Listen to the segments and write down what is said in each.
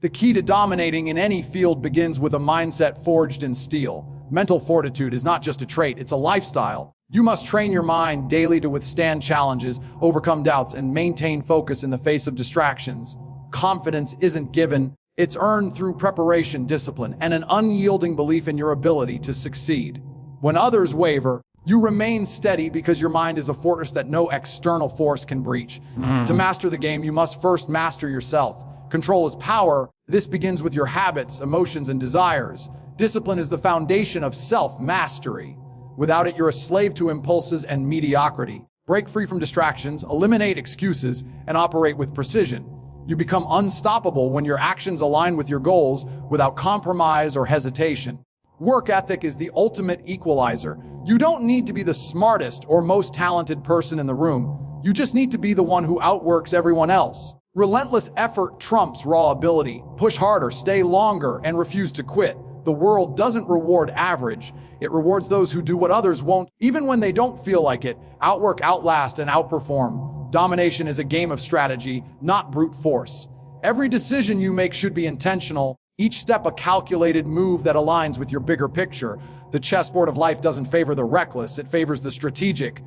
The key to dominating in any field begins with a mindset forged in steel. Mental fortitude is not just a trait, it's a lifestyle. You must train your mind daily to withstand challenges, overcome doubts, and maintain focus in the face of distractions. Confidence isn't given, it's earned through preparation, discipline, and an unyielding belief in your ability to succeed. When others waver, you remain steady because your mind is a fortress that no external force can breach. To master the game, you must first master yourself. Control is power. This begins with your habits, emotions, and desires. Discipline is the foundation of self-mastery. Without it, you're a slave to impulses and mediocrity. Break free from distractions, eliminate excuses, and operate with precision. You become unstoppable when your actions align with your goals without compromise or hesitation. Work ethic is the ultimate equalizer. You don't need to be the smartest or most talented person in the room. You just need to be the one who outworks everyone else. Relentless effort trumps raw ability. Push harder, stay longer, and refuse to quit. The world doesn't reward average. It rewards those who do what others won't, even when they don't feel like it. Outwork, outlast, and outperform. Domination is a game of strategy, not brute force. Every decision you make should be intentional. Each step a calculated move that aligns with your bigger picture. The chessboard of life doesn't favor the reckless, it favors the strategic.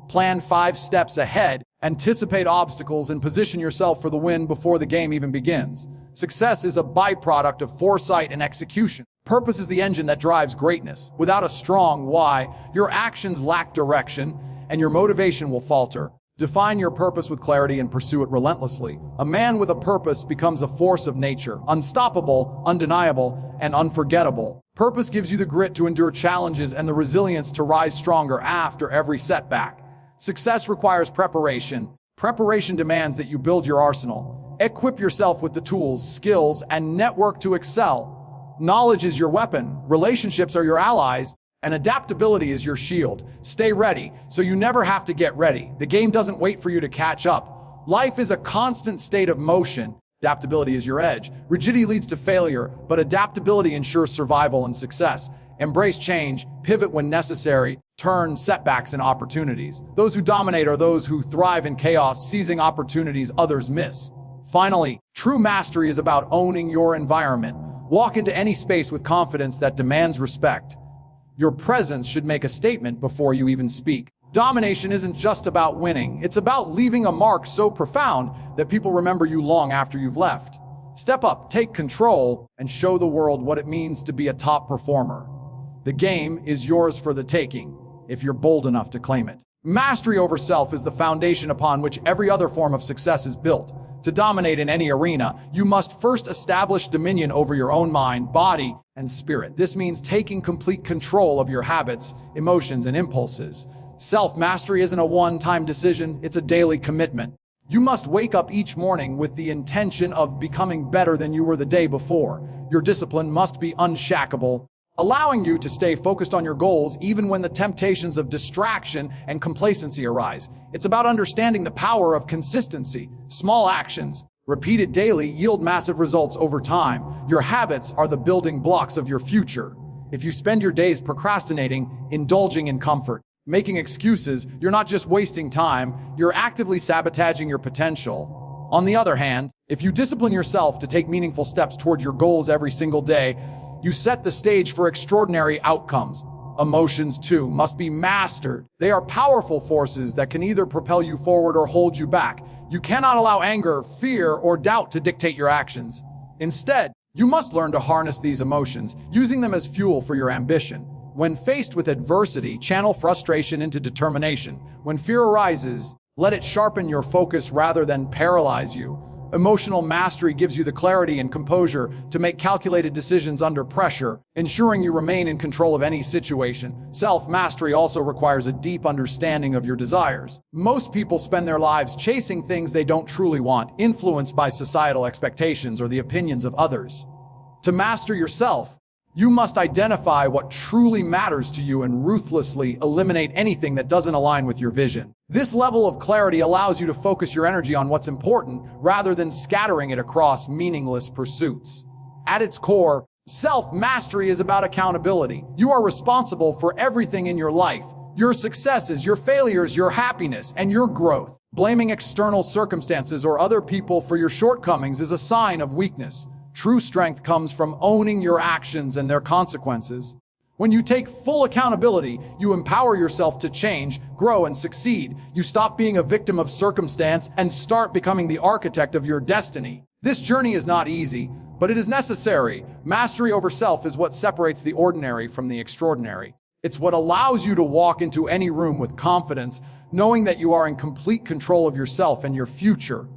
Plan 5 steps ahead, anticipate obstacles, and position yourself for the win before the game even begins. Success is a byproduct of foresight and execution. Purpose is the engine that drives greatness. Without a strong why, your actions lack direction, and your motivation will falter. Define your purpose with clarity and pursue it relentlessly. A man with a purpose becomes a force of nature, unstoppable, undeniable, and unforgettable. Purpose gives you the grit to endure challenges and the resilience to rise stronger after every setback. Success requires preparation. Preparation demands that you build your arsenal. Equip yourself with the tools, skills, and network to excel. Knowledge is your weapon, relationships are your allies, and adaptability is your shield. Stay ready, so you never have to get ready. The game doesn't wait for you to catch up. Life is a constant state of motion. Adaptability is your edge. Rigidity leads to failure, but adaptability ensures survival and success. Embrace change, pivot when necessary, turn setbacks into opportunities. Those who dominate are those who thrive in chaos, seizing opportunities others miss. Finally, true mastery is about owning your environment. Walk into any space with confidence that demands respect. Your presence should make a statement before you even speak. Domination isn't just about winning. It's about leaving a mark so profound that people remember you long after you've left. Step up, take control, and show the world what it means to be a top performer. The game is yours for the taking, if you're bold enough to claim it. Mastery over self is the foundation upon which every other form of success is built. To dominate in any arena, you must first establish dominion over your own mind, body, and spirit. This means taking complete control of your habits, emotions, and impulses. Self-mastery isn't a one-time decision, it's a daily commitment. You must wake up each morning with the intention of becoming better than you were the day before. Your discipline must be unshackable, allowing you to stay focused on your goals even when the temptations of distraction and complacency arise. It's about understanding the power of consistency. Small actions, repeated daily, yield massive results over time. Your habits are the building blocks of your future. If you spend your days procrastinating, indulging in comfort, making excuses, you're not just wasting time, you're actively sabotaging your potential. On the other hand, if you discipline yourself to take meaningful steps toward your goals every single day, you set the stage for extraordinary outcomes. Emotions, too, must be mastered. They are powerful forces that can either propel you forward or hold you back. You cannot allow anger, fear, or doubt to dictate your actions. Instead, you must learn to harness these emotions, using them as fuel for your ambition. When faced with adversity, channel frustration into determination. When fear arises, let it sharpen your focus rather than paralyze you. Emotional mastery gives you the clarity and composure to make calculated decisions under pressure, ensuring you remain in control of any situation. Self-mastery also requires a deep understanding of your desires. Most people spend their lives chasing things they don't truly want, influenced by societal expectations or the opinions of others. To master yourself, you must identify what truly matters to you and ruthlessly eliminate anything that doesn't align with your vision. This level of clarity allows you to focus your energy on what's important rather than scattering it across meaningless pursuits. At its core, self-mastery is about accountability. You are responsible for everything in your life, your successes, your failures, your happiness, and your growth. Blaming external circumstances or other people for your shortcomings is a sign of weakness. True strength comes from owning your actions and their consequences. When you take full accountability, you empower yourself to change, grow, and succeed. You stop being a victim of circumstance and start becoming the architect of your destiny. This journey is not easy, but it is necessary. Mastery over self is what separates the ordinary from the extraordinary. It's what allows you to walk into any room with confidence, knowing that you are in complete control of yourself and your future.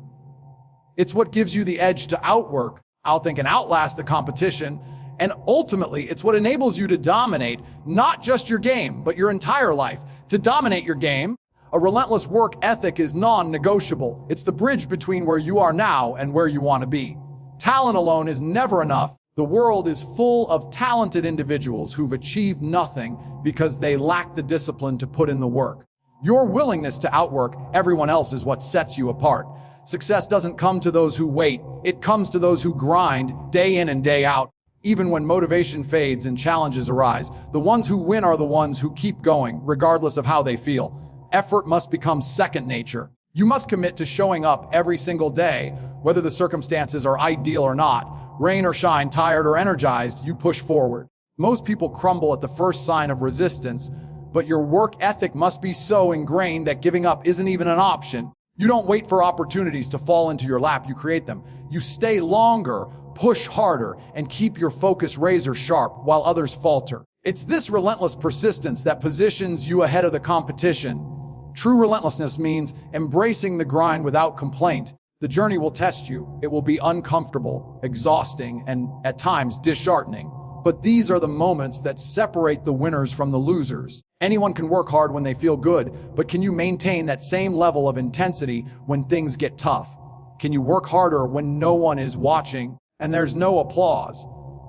It's what gives you the edge to outwork, outthink, and outlast the competition. And ultimately, it's what enables you to dominate not just your game, but your entire life. To dominate your game, a relentless work ethic is non-negotiable. It's the bridge between where you are now and where you want to be. Talent alone is never enough. The world is full of talented individuals who've achieved nothing because they lack the discipline to put in the work. Your willingness to outwork everyone else is what sets you apart. Success doesn't come to those who wait. It comes to those who grind day in and day out. Even when motivation fades and challenges arise, the ones who win are the ones who keep going, regardless of how they feel. Effort must become second nature. You must commit to showing up every single day, whether the circumstances are ideal or not. Rain or shine, tired or energized, you push forward. Most people crumble at the first sign of resistance, but your work ethic must be so ingrained that giving up isn't even an option. You don't wait for opportunities to fall into your lap, you create them. You stay longer, push harder, and keep your focus razor sharp while others falter. It's this relentless persistence that positions you ahead of the competition. True relentlessness means embracing the grind without complaint. The journey will test you. It will be uncomfortable, exhausting, and at times disheartening. But these are the moments that separate the winners from the losers. Anyone can work hard when they feel good, but can you maintain that same level of intensity when things get tough? Can you work harder when no one is watching and there's no applause?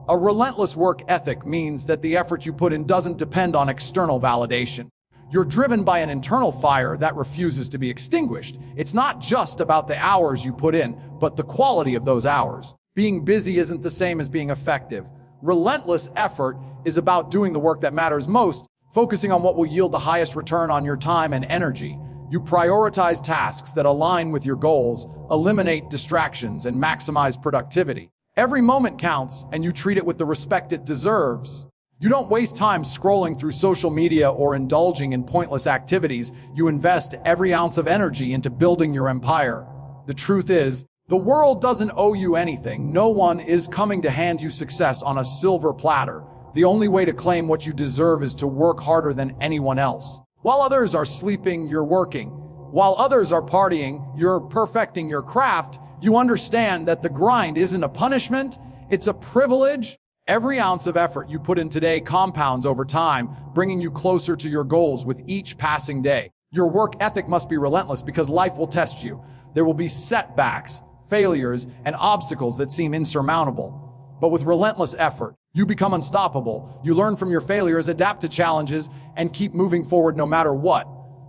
A relentless work ethic means that the effort you put in doesn't depend on external validation. You're driven by an internal fire that refuses to be extinguished. It's not just about the hours you put in, but the quality of those hours. Being busy isn't the same as being effective. Relentless effort is about doing the work that matters most, focusing on what will yield the highest return on your time and energy. You prioritize tasks that align with your goals, eliminate distractions, and maximize productivity. Every moment counts, and you treat it with the respect it deserves. You don't waste time scrolling through social media or indulging in pointless activities. You invest every ounce of energy into building your empire. The truth is, the world doesn't owe you anything. No one is coming to hand you success on a silver platter. The only way to claim what you deserve is to work harder than anyone else. While others are sleeping, you're working. While others are partying, you're perfecting your craft. You understand that the grind isn't a punishment, it's a privilege. Every ounce of effort you put in today compounds over time, bringing you closer to your goals with each passing day. Your work ethic must be relentless because life will test you. There will be setbacks, failures, and obstacles that seem insurmountable. But with relentless effort, you become unstoppable. You learn from your failures, adapt to challenges, and keep moving forward no matter what.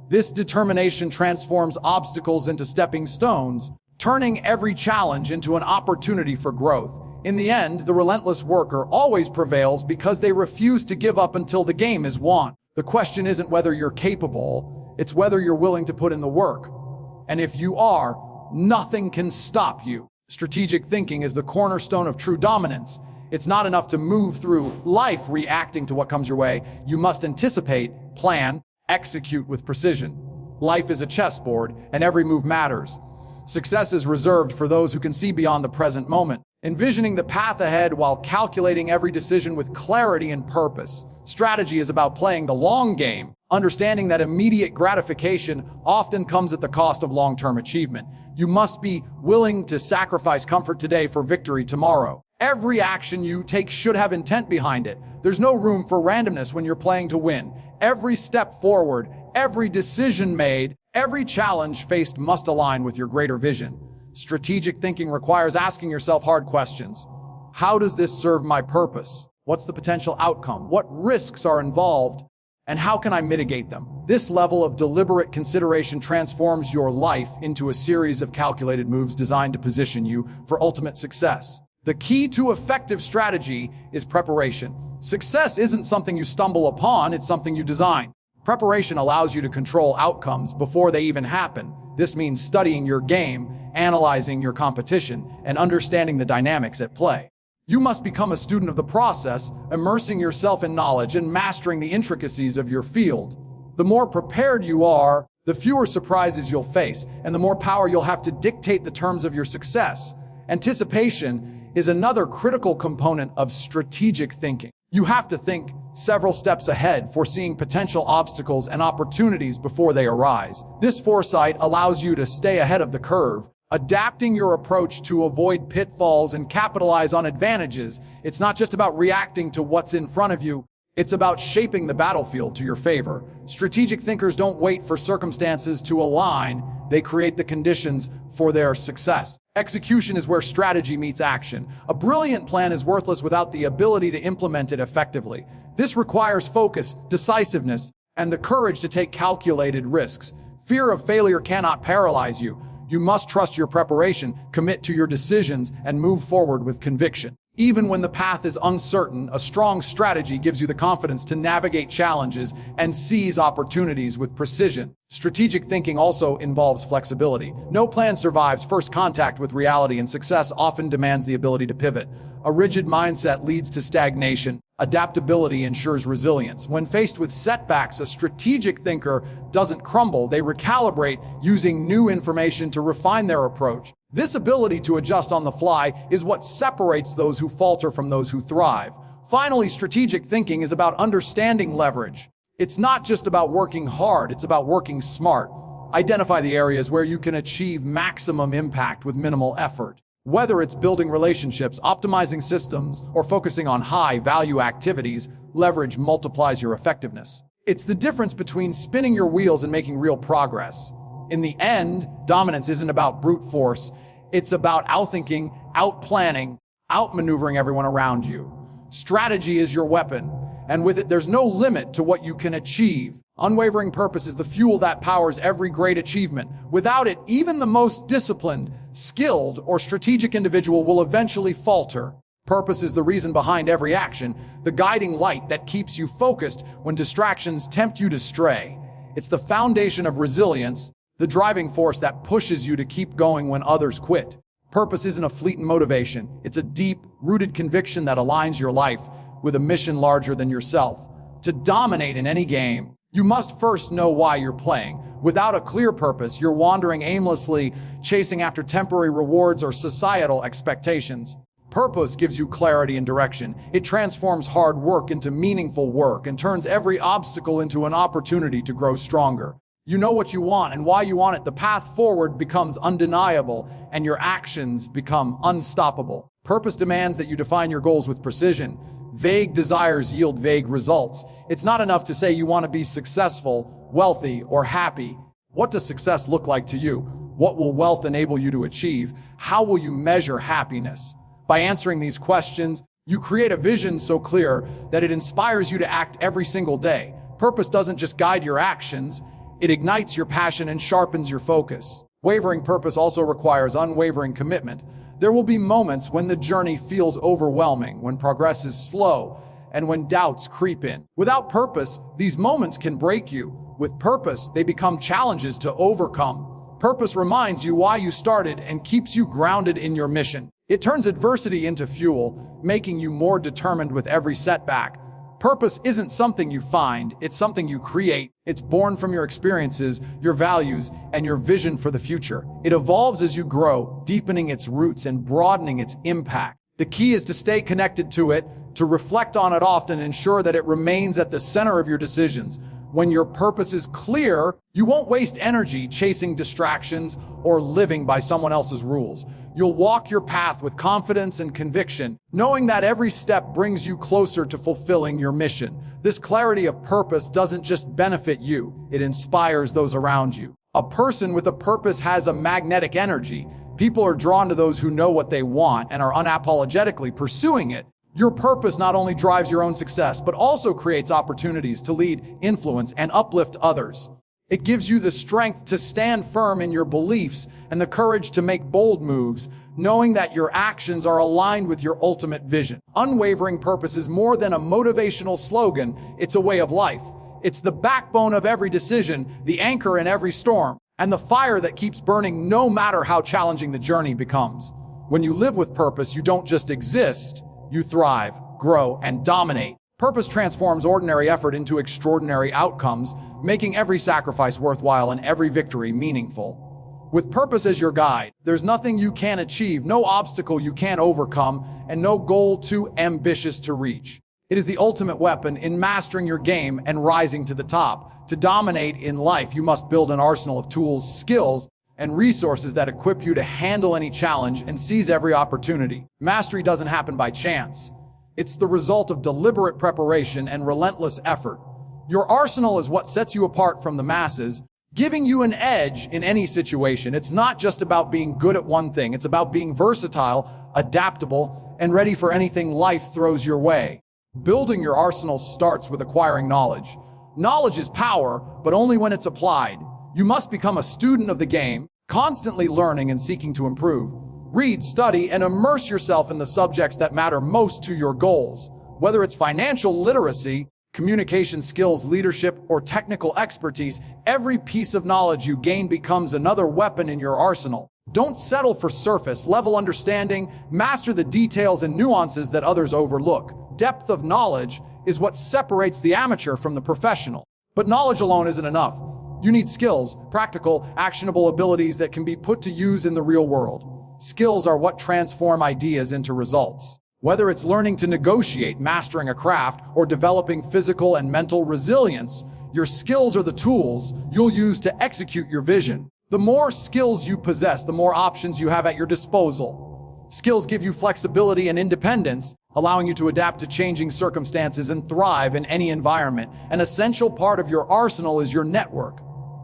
This determination transforms obstacles into stepping stones, turning every challenge into an opportunity for growth. In the end, the relentless worker always prevails because they refuse to give up until the game is won. The question isn't whether you're capable, it's whether you're willing to put in the work. And if you are, nothing can stop you. Strategic thinking is the cornerstone of true dominance. It's not enough to move through life reacting to what comes your way. You must anticipate, plan, execute with precision. Life is a chessboard, and every move matters. Success is reserved for those who can see beyond the present moment, envisioning the path ahead while calculating every decision with clarity and purpose. Strategy is about playing the long game, understanding that immediate gratification often comes at the cost of long-term achievement. You must be willing to sacrifice comfort today for victory tomorrow. Every action you take should have intent behind it. There's no room for randomness when you're playing to win. Every step forward, every decision made, every challenge faced must align with your greater vision. Strategic thinking requires asking yourself hard questions. How does this serve my purpose? What's the potential outcome? What risks are involved? And how can I mitigate them? This level of deliberate consideration transforms your life into a series of calculated moves designed to position you for ultimate success. The key to effective strategy is preparation. Success isn't something you stumble upon, it's something you design. Preparation allows you to control outcomes before they even happen. This means studying your game, analyzing your competition, and understanding the dynamics at play. You must become a student of the process, immersing yourself in knowledge and mastering the intricacies of your field. The more prepared you are, the fewer surprises you'll face, and the more power you'll have to dictate the terms of your success. Anticipation is another critical component of strategic thinking. You have to think several steps ahead, foreseeing potential obstacles and opportunities before they arise. This foresight allows you to stay ahead of the curve, adapting your approach to avoid pitfalls and capitalize on advantages. It's not just about reacting to what's in front of you. It's about shaping the battlefield to your favor. Strategic thinkers don't wait for circumstances to align. They create the conditions for their success. Execution is where strategy meets action. A brilliant plan is worthless without the ability to implement it effectively. This requires focus, decisiveness, and the courage to take calculated risks. Fear of failure cannot paralyze you. You must trust your preparation, commit to your decisions, and move forward with conviction. Even when the path is uncertain, a strong strategy gives you the confidence to navigate challenges and seize opportunities with precision. Strategic thinking also involves flexibility. No plan survives first contact with reality, and success often demands the ability to pivot. A rigid mindset leads to stagnation. Adaptability ensures resilience. When faced with setbacks, a strategic thinker doesn't crumble. They recalibrate, using new information to refine their approach. This ability to adjust on the fly is what separates those who falter from those who thrive. Finally, strategic thinking is about understanding leverage. It's not just about working hard, it's about working smart. Identify the areas where you can achieve maximum impact with minimal effort. Whether it's building relationships, optimizing systems, or focusing on high-value activities, leverage multiplies your effectiveness. It's the difference between spinning your wheels and making real progress. In the end, dominance isn't about brute force. It's about outthinking, outplanning, outmaneuvering everyone around you. Strategy is your weapon, and with it, there's no limit to what you can achieve. Unwavering purpose is the fuel that powers every great achievement. Without it, even the most disciplined, skilled, or strategic individual will eventually falter. Purpose is the reason behind every action, the guiding light that keeps you focused when distractions tempt you to stray. It's the foundation of resilience, the driving force that pushes you to keep going when others quit. Purpose isn't a fleeting motivation. It's a deep-rooted conviction that aligns your life with a mission larger than yourself. To dominate in any game, you must first know why you're playing. Without a clear purpose, you're wandering aimlessly, chasing after temporary rewards or societal expectations. Purpose gives you clarity and direction. It transforms hard work into meaningful work and turns every obstacle into an opportunity to grow stronger. You know what you want and why you want it. The path forward becomes undeniable, and your actions become unstoppable. Purpose demands that you define your goals with precision. Vague desires yield vague results. It's not enough to say you want to be successful, wealthy, or happy. What does success look like to you? What will wealth enable you to achieve? How will you measure happiness? By answering these questions, you create a vision so clear that it inspires you to act every single day. Purpose doesn't just guide your actions, it ignites your passion and sharpens your focus. Wavering purpose also requires unwavering commitment. There will be moments when the journey feels overwhelming, when progress is slow, and when doubts creep in. Without purpose, these moments can break you. With purpose, they become challenges to overcome. Purpose reminds you why you started and keeps you grounded in your mission. It turns adversity into fuel, making you more determined with every setback. Purpose isn't something you find, it's something you create. It's born from your experiences, your values, and your vision for the future. It evolves as you grow, deepening its roots and broadening its impact. The key is to stay connected to it, to reflect on it often, and ensure that it remains at the center of your decisions. When your purpose is clear, you won't waste energy chasing distractions or living by someone else's rules. You'll walk your path with confidence and conviction, knowing that every step brings you closer to fulfilling your mission. This clarity of purpose doesn't just benefit you, it inspires those around you. A person with a purpose has a magnetic energy. People are drawn to those who know what they want and are unapologetically pursuing it. Your purpose not only drives your own success, but also creates opportunities to lead, influence, and uplift others. It gives you the strength to stand firm in your beliefs and the courage to make bold moves, knowing that your actions are aligned with your ultimate vision. Unwavering purpose is more than a motivational slogan, it's a way of life. It's the backbone of every decision, the anchor in every storm. and the fire that keeps burning no matter how challenging the journey becomes. When you live with purpose, you don't just exist, you thrive, grow, and dominate. Purpose transforms ordinary effort into extraordinary outcomes, making every sacrifice worthwhile and every victory meaningful. With purpose as your guide, there's nothing you can't achieve, no obstacle you can't overcome, and no goal too ambitious to reach. It is the ultimate weapon in mastering your game and rising to the top. To dominate in life, you must build an arsenal of tools, skills, and resources that equip you to handle any challenge and seize every opportunity. Mastery doesn't happen by chance. It's the result of deliberate preparation and relentless effort. Your arsenal is what sets you apart from the masses, giving you an edge in any situation. It's not just about being good at one thing. It's about being versatile, adaptable, and ready for anything life throws your way. Building your arsenal starts with acquiring knowledge. Knowledge is power, but only when it's applied. You must become a student of the game, constantly learning and seeking to improve. Read, study, and immerse yourself in the subjects that matter most to your goals. Whether it's financial literacy, communication skills, leadership, or technical expertise, every piece of knowledge you gain becomes another weapon in your arsenal. Don't settle for surface-level understanding. Master the details and nuances that others overlook. Depth of knowledge is what separates the amateur from the professional. But knowledge alone isn't enough. You need skills, practical, actionable abilities that can be put to use in the real world. Skills are what transform ideas into results. Whether it's learning to negotiate, mastering a craft, or developing physical and mental resilience, your skills are the tools you'll use to execute your vision. The more skills you possess, the more options you have at your disposal. Skills give you flexibility and independence, allowing you to adapt to changing circumstances and thrive in any environment. An essential part of your arsenal is your network.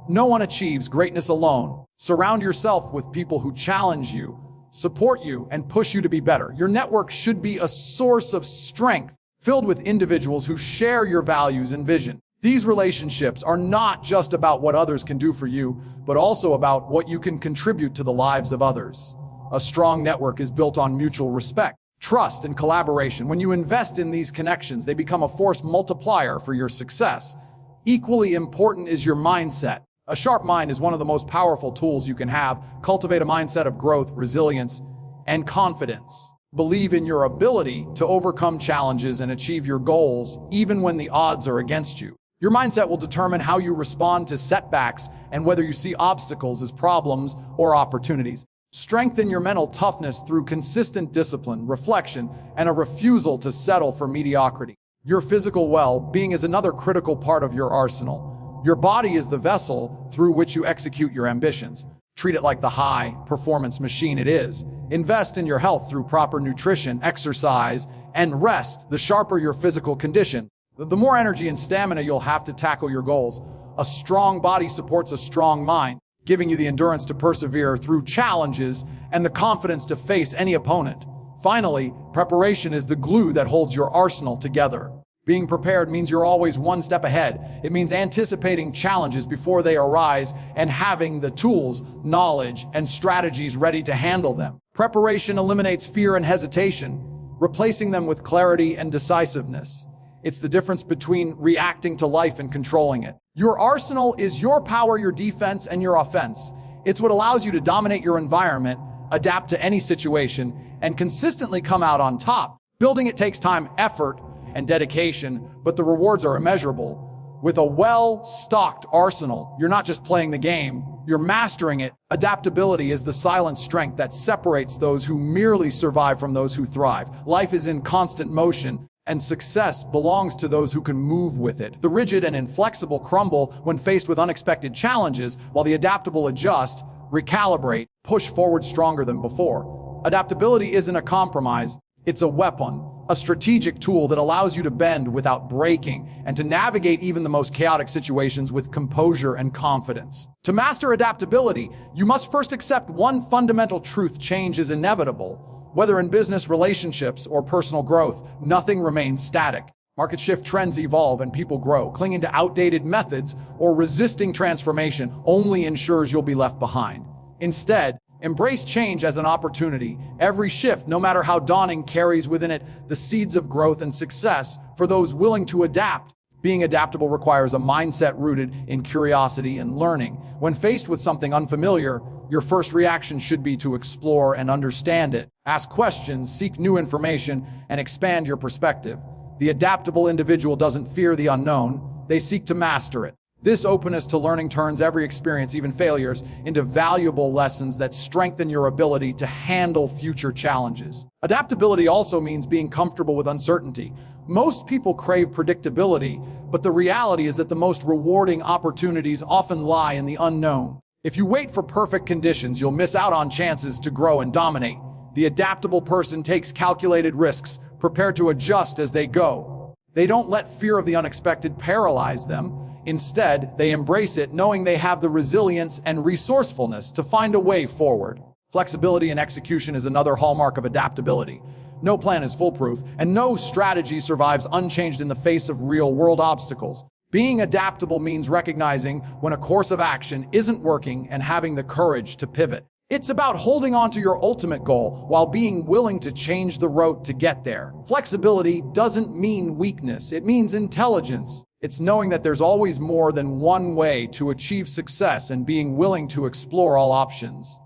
No one achieves greatness alone. Surround yourself with people who challenge you, support you, and push you to be better. Your network should be a source of strength, filled with individuals who share your values and vision. These relationships are not just about what others can do for you, but also about what you can contribute to the lives of others. A strong network is built on mutual respect, trust, and collaboration. When you invest in these connections, they become a force multiplier for your success. Equally important is your mindset. A sharp mind is one of the most powerful tools you can have. Cultivate a mindset of growth, resilience, and confidence. Believe in your ability to overcome challenges and achieve your goals, even when the odds are against you. Your mindset will determine how you respond to setbacks and whether you see obstacles as problems or opportunities. Strengthen your mental toughness through consistent discipline, reflection, and a refusal to settle for mediocrity. Your physical well-being is another critical part of your arsenal. Your body is the vessel through which you execute your ambitions. Treat it like the high-performance machine it is. Invest in your health through proper nutrition, exercise, and rest. The sharper your physical condition, the more energy and stamina you'll have to tackle your goals. A strong body supports a strong mind, giving you the endurance to persevere through challenges and the confidence to face any opponent. Finally, preparation is the glue that holds your arsenal together. Being prepared means you're always one step ahead. It means anticipating challenges before they arise and having the tools, knowledge, and strategies ready to handle them. Preparation eliminates fear and hesitation, replacing them with clarity and decisiveness. It's the difference between reacting to life and controlling it. Your arsenal is your power, your defense, and your offense. It's what allows you to dominate your environment, adapt to any situation, and consistently come out on top. Building it takes time, effort, and dedication, but the rewards are immeasurable. With a well-stocked arsenal, you're not just playing the game, you're mastering it. Adaptability is the silent strength that separates those who merely survive from those who thrive. Life is in constant motion, and success belongs to those who can move with it. The rigid and inflexible crumble when faced with unexpected challenges, while the adaptable adjust, recalibrate, push forward stronger than before. Adaptability isn't a compromise, it's a weapon. A strategic tool that allows you to bend without breaking and to navigate even the most chaotic situations with composure and confidence. To master adaptability, you must first accept one fundamental truth: change is inevitable. Whether in business, relationships, or personal growth, nothing remains static. Market shift, trends evolve, and people grow. Clinging to outdated methods or resisting transformation only ensures you'll be left behind. Instead, embrace change as an opportunity. Every shift, no matter how daunting, carries within it the seeds of growth and success for those willing to adapt. Being adaptable requires a mindset rooted in curiosity and learning. When faced with something unfamiliar, your first reaction should be to explore and understand it. Ask questions, seek new information, and expand your perspective. The adaptable individual doesn't fear the unknown, they seek to master it. This openness to learning turns every experience, even failures, into valuable lessons that strengthen your ability to handle future challenges. Adaptability also means being comfortable with uncertainty. Most people crave predictability, but the reality is that the most rewarding opportunities often lie in the unknown. If you wait for perfect conditions, you'll miss out on chances to grow and dominate. The adaptable person takes calculated risks, prepared to adjust as they go. They don't let fear of the unexpected paralyze them. Instead, they embrace it, knowing they have the resilience and resourcefulness to find a way forward. Flexibility and execution is another hallmark of adaptability. No plan is foolproof, and no strategy survives unchanged in the face of real-world obstacles. Being adaptable means recognizing when a course of action isn't working and having the courage to pivot. It's about holding on to your ultimate goal while being willing to change the road to get there. Flexibility doesn't mean weakness, it means intelligence. It's knowing that there's always more than one way to achieve success and being willing to explore all options.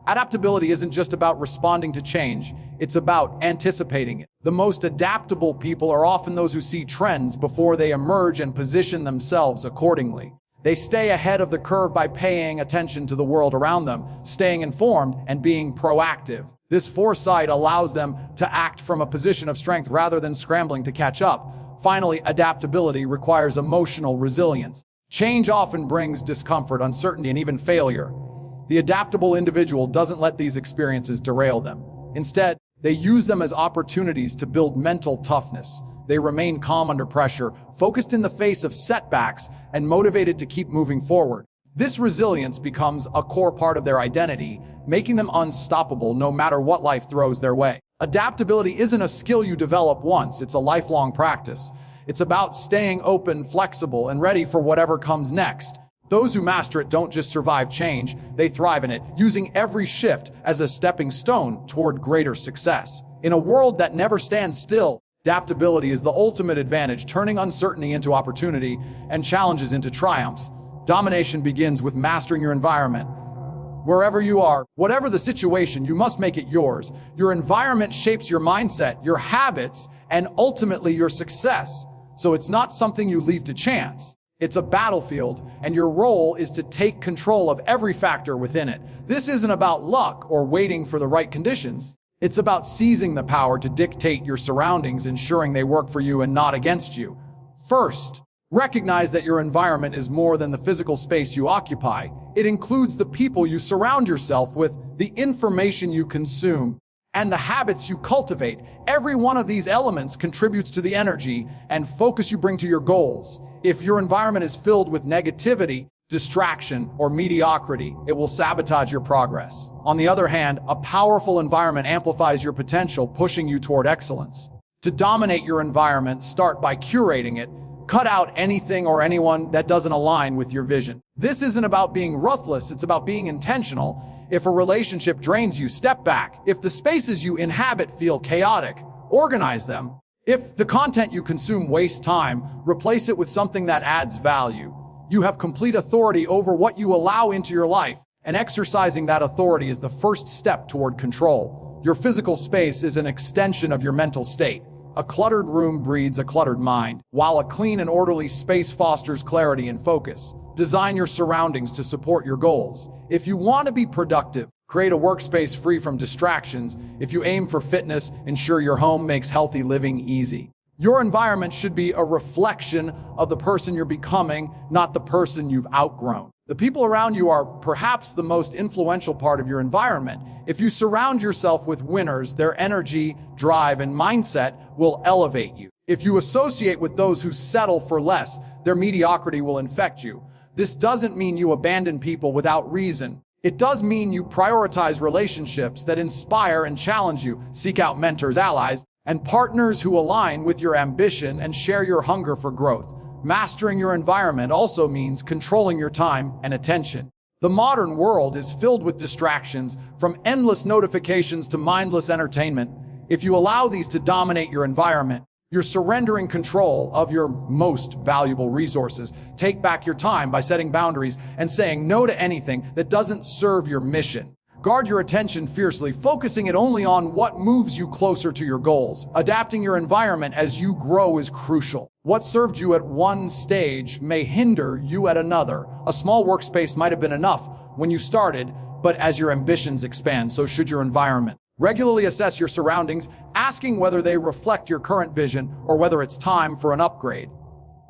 Adaptability isn't just about responding to change, it's about anticipating it. The most adaptable people are often those who see trends before they emerge and position themselves accordingly. They stay ahead of the curve by paying attention to the world around them, staying informed, and being proactive. This foresight allows them to act from a position of strength rather than scrambling to catch up. Finally, adaptability requires emotional resilience. Change often brings discomfort, uncertainty, and even failure. The adaptable individual doesn't let these experiences derail them. Instead, they use them as opportunities to build mental toughness. They remain calm under pressure, focused in the face of setbacks, and motivated to keep moving forward. This resilience becomes a core part of their identity, making them unstoppable no matter what life throws their way. Adaptability isn't a skill you develop once, it's a lifelong practice. It's about staying open, flexible, and ready for whatever comes next. Those who master it don't just survive change, they thrive in it, using every shift as a stepping stone toward greater success. In a world that never stands still, adaptability is the ultimate advantage, turning uncertainty into opportunity and challenges into triumphs. Domination begins with mastering your environment. Wherever you are, whatever the situation, you must make it yours. Your environment shapes your mindset, your habits, and ultimately your success. So it's not something you leave to chance. It's a battlefield, and your role is to take control of every factor within it. This isn't about luck or waiting for the right conditions. It's about seizing the power to dictate your surroundings, ensuring they work for you and not against you. First, recognize that your environment is more than the physical space you occupy. It includes the people you surround yourself with, the information you consume, and the habits you cultivate. Every one of these elements contributes to the energy and focus you bring to your goals. If your environment is filled with negativity, distraction, or mediocrity, it will sabotage your progress. On the other hand, a powerful environment amplifies your potential, pushing you toward excellence. To dominate your environment, start by curating it. Cut out anything or anyone that doesn't align with your vision. This isn't about being ruthless, it's about being intentional. If a relationship drains you, step back. If the spaces you inhabit feel chaotic, organize them. If the content you consume wastes time, replace it with something that adds value. You have complete authority over what you allow into your life, and exercising that authority is the first step toward control. Your physical space is an extension of your mental state. A cluttered room breeds a cluttered mind, while a clean and orderly space fosters clarity and focus. Design your surroundings to support your goals. If you want to be productive, create a workspace free from distractions. If you aim for fitness, ensure your home makes healthy living easy. Your environment should be a reflection of the person you're becoming, not the person you've outgrown. The people around you are perhaps the most influential part of your environment. If you surround yourself with winners, their energy, drive, and mindset will elevate you. If you associate with those who settle for less, their mediocrity will infect you. This doesn't mean you abandon people without reason. It does mean you prioritize relationships that inspire and challenge you. Seek out mentors, allies, and partners who align with your ambition and share your hunger for growth. Mastering your environment also means controlling your time and attention. The modern world is filled with distractions, from endless notifications to mindless entertainment. If you allow these to dominate your environment, You're surrendering control of your most valuable resources. Take back your time by setting boundaries and saying no to anything that doesn't serve your mission. Guard your attention fiercely, focusing it only on what moves you closer to your goals. Adapting your environment as you grow is crucial. What served you at one stage may hinder you at another. A small workspace might have been enough when you started, but as your ambitions expand, so should your environment. Regularly assess your surroundings, asking whether they reflect your current vision or whether it's time for an upgrade.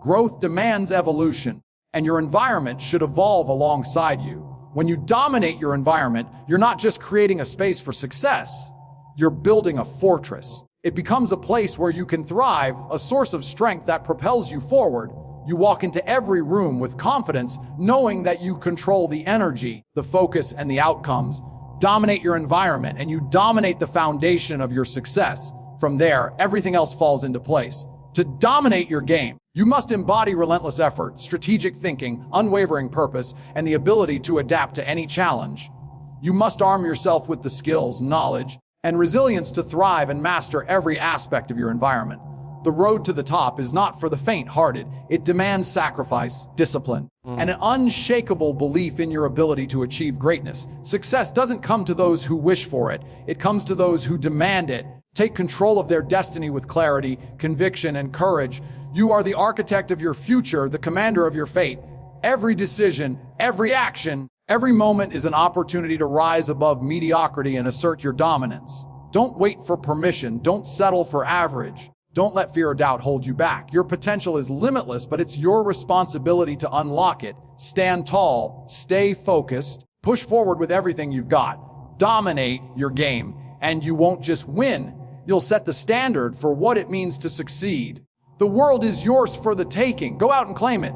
Growth demands evolution, and your environment should evolve alongside you. When you dominate your environment, you're not just creating a space for success, you're building a fortress. It becomes a place where you can thrive, a source of strength that propels you forward. You walk into every room with confidence, knowing that you control the energy, the focus, and the outcomes. Dominate your environment, and you dominate the foundation of your success. From there, everything else falls into place. To dominate your game, you must embody relentless effort, strategic thinking, unwavering purpose, and the ability to adapt to any challenge. You must arm yourself with the skills, knowledge, and resilience to thrive and master every aspect of your environment. The road to the top is not for the faint-hearted. It demands sacrifice, discipline, and an unshakable belief in your ability to achieve greatness. Success doesn't come to those who wish for it. It comes to those who demand it. Take control of their destiny with clarity, conviction, and courage. You are the architect of your future, the commander of your fate. Every decision, every action, every moment is an opportunity to rise above mediocrity and assert your dominance. Don't wait for permission. Don't settle for average. Don't let fear or doubt hold you back. Your potential is limitless, but it's your responsibility to unlock it. Stand tall, stay focused, push forward with everything you've got. Dominate your game, and you won't just win. You'll set the standard for what it means to succeed. The world is yours for the taking. Go out and claim it.